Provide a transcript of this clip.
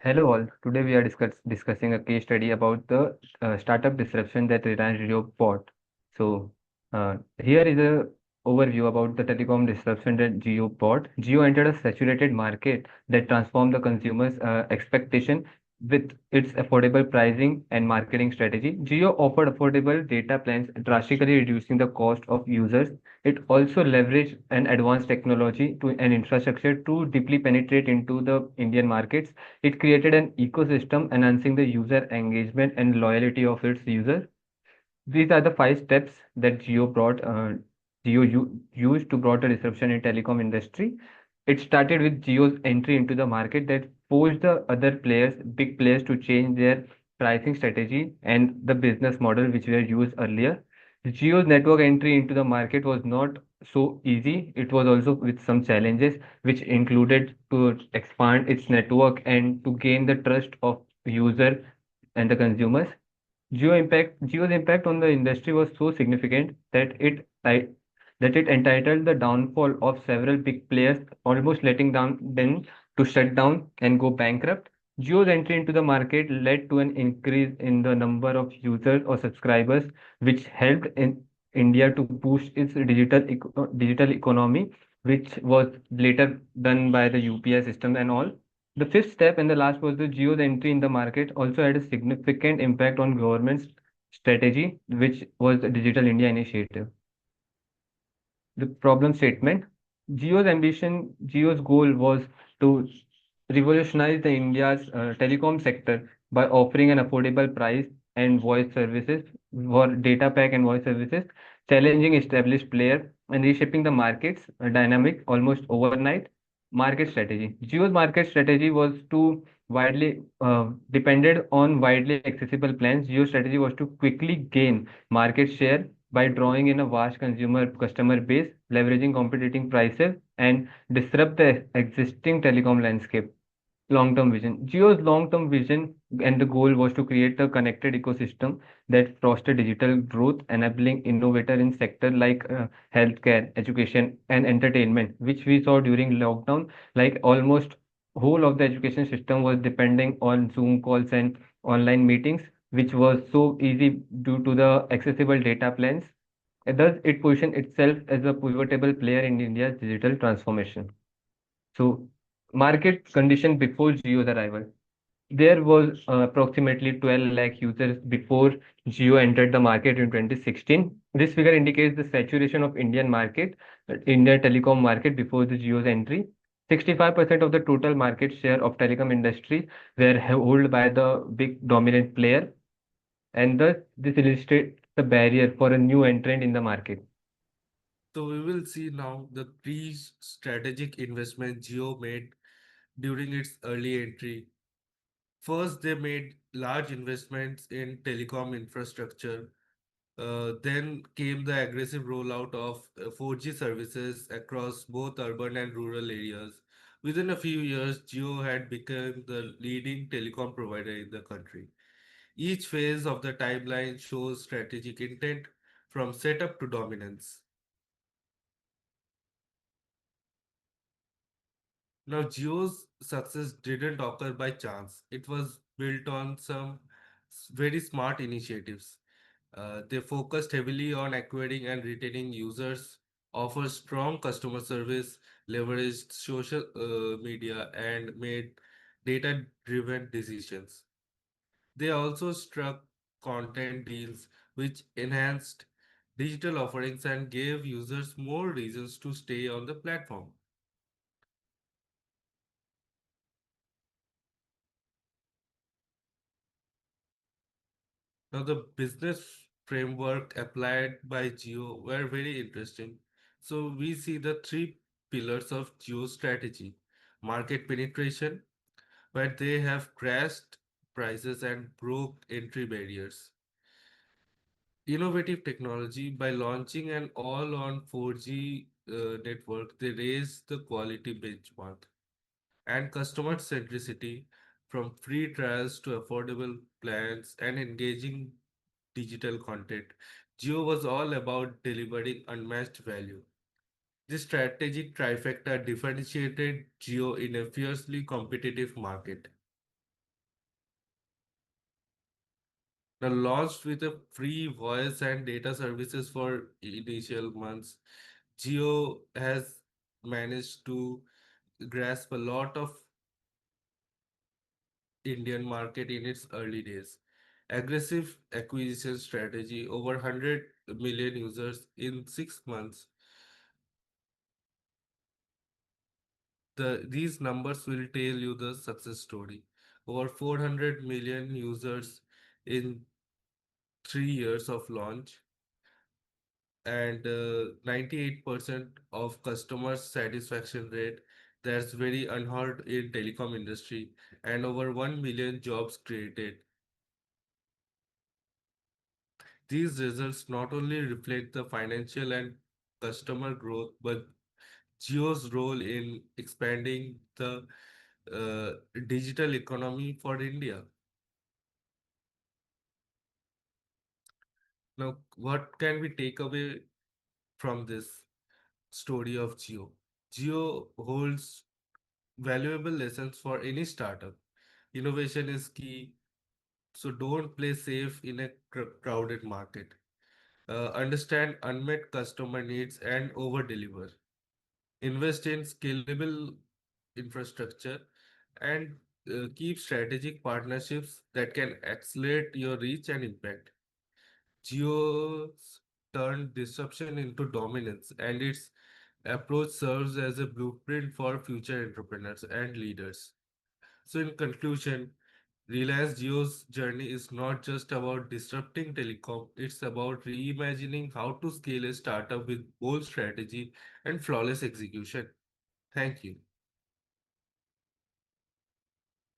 Hello all. Today we are discussing a case study about the startup disruption that Reliance Jio bought. So here is a overview about the telecom disruption that Jio bought. Jio entered a saturated market that transformed the consumer's expectation with its affordable pricing and marketing strategy. Jio offered affordable data plans, drastically reducing the cost of users. It also leveraged an advanced technology to an infrastructure to deeply penetrate into the Indian markets. It created an ecosystem enhancing the user engagement and loyalty of its users. These are the five steps that Jio used to brought a disruption in telecom industry. It started with Jio's entry into the market that forced the other players, big players, to change their pricing strategy and the business model which were used earlier. Jio's network entry into the market was not so easy. It was also with some challenges, which included to expand its network and to gain the trust of user and the consumers. Geo's impact on the industry was so significant that it entitled the downfall of several big players, almost letting down them to shut down and go bankrupt. Geo's entry into the market led to an increase in the number of users or subscribers, which helped in India to boost its digital economy, which was later done by the UPI system and all. The fifth step and the last was the Geo's entry in the market also had a significant impact on government's strategy, which was the Digital India Initiative. The problem statement: Geo's goal was to revolutionize the India's telecom sector by offering an affordable price and voice services for data pack and voice services, challenging established players and reshaping the market's dynamic almost overnight. Market strategy: Geo's market strategy was to widely depended on widely accessible plans. Geo's strategy was to quickly gain market share by drawing in a vast consumer customer base, leveraging competing prices, and disrupt the existing telecom landscape. Long-term vision. Geo's long-term vision and the goal was to create a connected ecosystem that foster digital growth, enabling innovator in sector like healthcare, education, and entertainment, which we saw during lockdown. Like almost whole of the education system was depending on Zoom calls and online meetings, which was so easy due to the accessible data plans. Thus, it positioned itself as a pivotal player in India's digital transformation. So, market condition before Jio's arrival. There was approximately 12 lakh users before Jio entered the market in 2016. This figure indicates the saturation of Indian telecom market before the Jio's entry. 65% of the total market share of telecom industry were held by the big dominant player, and thus this illustrates the barrier for a new entrant in the market. So we will see now the three strategic investments Geo made during its early entry. First, they made large investments in telecom infrastructure. Then came the aggressive rollout of 4G services across both urban and rural areas. Within a few years, Jio had become the leading telecom provider in the country. Each phase of the timeline shows strategic intent from setup to dominance. Now, Jio's success didn't occur by chance. It was built on some very smart initiatives. They focused heavily on acquiring and retaining users, offered strong customer service, leveraged social media, and made data driven decisions. They also struck content deals which enhanced digital offerings and gave users more reasons to stay on the platform. Now, the business framework applied by Geo were very interesting. So, we see the three pillars of Geo strategy: market penetration, where they have crashed prices and broke entry barriers; innovative technology, by launching an all on 4G network, they raised the quality benchmark; and customer centricity, from free trials to affordable plans and engaging digital content. Geo was all about delivering unmatched value. This strategic trifecta differentiated Geo in a fiercely competitive market. Now, launched with a free voice and data services for initial months, Jio has managed to grasp a lot of Indian market in its early days. Aggressive acquisition strategy, over 100 million users in 6 months. These numbers will tell you the success story. Over 400 million users in 3 years of launch, and 98% of customer satisfaction rate. That's very unheard in telecom industry, and over 1 million jobs created. These results not only reflect the financial and customer growth, but Geo's role in expanding the digital economy for India. Now, what can we take away from this story of Geo? Geo holds valuable lessons for any startup. Innovation is key, so don't play safe in a crowded market. Understand unmet customer needs and over deliver. Invest in scalable infrastructure and keep strategic partnerships that can accelerate your reach and impact. Geo's turned disruption into dominance, and its approach serves as a blueprint for future entrepreneurs and leaders. So, in conclusion, Reliance Jio's journey is not just about disrupting telecom, it's about reimagining how to scale a startup with bold strategy and flawless execution. Thank you.